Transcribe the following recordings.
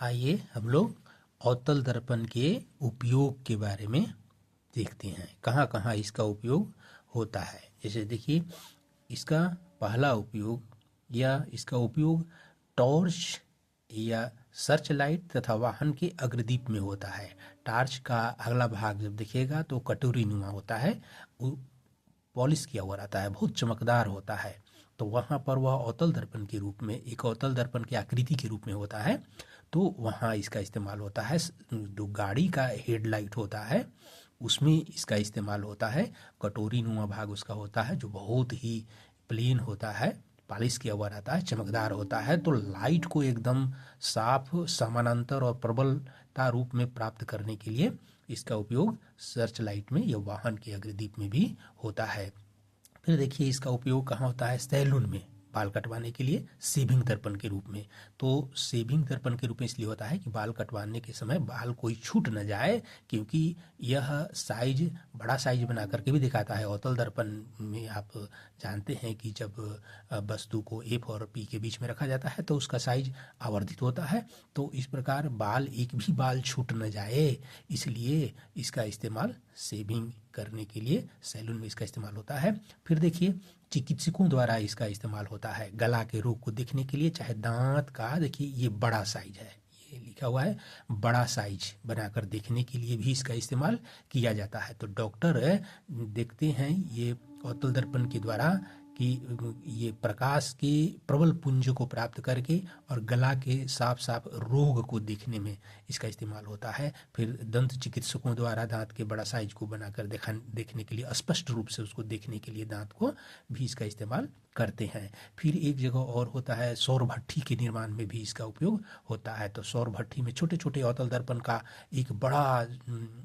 आइए हम लोग अवतल दर्पण के उपयोग के बारे में देखते हैं, कहाँ कहाँ इसका उपयोग होता है। जैसे देखिए, इसका पहला उपयोग या इसका उपयोग टॉर्च या सर्च लाइट तथा वाहन के अग्रदीप में होता है। टार्च का अगला भाग जब दिखेगा तो कटोरी नुमा होता है, वो पॉलिश किया हुआ रहता है, बहुत चमकदार होता है। तो वहाँ पर वह अवतल दर्पण के रूप में, एक अवतल दर्पण की आकृति के रूप में होता है, तो वहाँ इसका इस्तेमाल होता है। जो गाड़ी का हेडलाइट होता है उसमें इसका इस्तेमाल होता है। कटोरी नुमा भाग उसका होता है जो बहुत ही प्लेन होता है, पॉलिश किया हुआ रहता है, चमकदार होता है। तो लाइट को एकदम साफ, समानांतर और प्रबलता रूप में प्राप्त करने के लिए इसका उपयोग सर्च लाइट में या वाहन के अग्रदीप में भी होता है। फिर देखिए, इसका उपयोग कहाँ होता है? सैलून में बाल कटवाने के लिए शेविंग दर्पण के रूप में। तो शेविंग दर्पण के रूप में इसलिए होता है कि बाल कटवाने के समय बाल कोई छूट न जाए, क्योंकि यह साइज, बड़ा साइज बना करके भी दिखाता है। अवतल दर्पण में आप जानते हैं कि जब वस्तु को एफ और पी के बीच में रखा जाता है तो उसका साइज आवर्धित होता है। तो इस प्रकार बाल, एक भी बाल छूट न जाए, इसलिए इसका इस्तेमाल शेविंग करने के लिए सैलून में इसका इस्तेमाल होता है। फिर देखिए, चिकित्सकों द्वारा इसका इस्तेमाल होता है गला के रोग को देखने के लिए, चाहे दांत का, देखिए ये बड़ा साइज है, ये लिखा हुआ है, बड़ा साइज बनाकर देखने के लिए भी इसका इस्तेमाल किया जाता है। तो डॉक्टर देखते हैं ये अवतल दर्पण के द्वारा कि ये प्रकाश के प्रबल पुंज को प्राप्त करके और गला के साफ साफ रोग को देखने में इसका इस्तेमाल होता है। फिर दंत चिकित्सकों द्वारा दांत के बड़ा साइज को बनाकर देखने के लिए, स्पष्ट रूप से उसको देखने के लिए दांत को भी इसका इस्तेमाल करते हैं। फिर एक जगह और होता है, सौर भट्ठी के निर्माण में भी इसका उपयोग होता है। तो सौर भट्ठी में छोटे छोटे अवतल दर्पण का एक बड़ा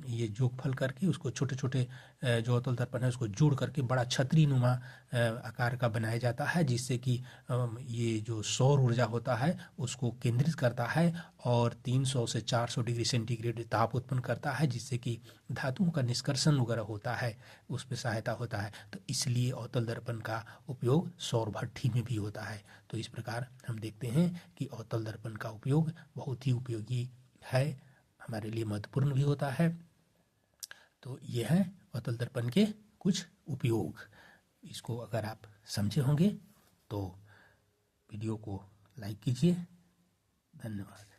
ये जोगफल करके उसको छोटे छोटे जो अवतल दर्पण है उसको जोड़ करके बड़ा छतरी नुमा आकार का बनाया जाता है, जिससे कि ये जो सौर ऊर्जा होता है उसको केंद्रित करता है और 300 से 400 डिग्री सेंटीग्रेड ताप उत्पन्न करता है, जिससे कि धातुओं का निष्कर्षण वगैरह होता है, उस पर सहायता होता है। तो इसलिए अवतल दर्पण का उपयोग सौर भट्ठी में भी होता है। तो इस प्रकार हम देखते हैं कि अवतल दर्पण का उपयोग बहुत ही उपयोगी है, हमारे लिए महत्वपूर्ण भी होता है। तो यह है अवतल दर्पण के कुछ उपयोग। इसको अगर आप समझे होंगे तो वीडियो को लाइक कीजिए। धन्यवाद।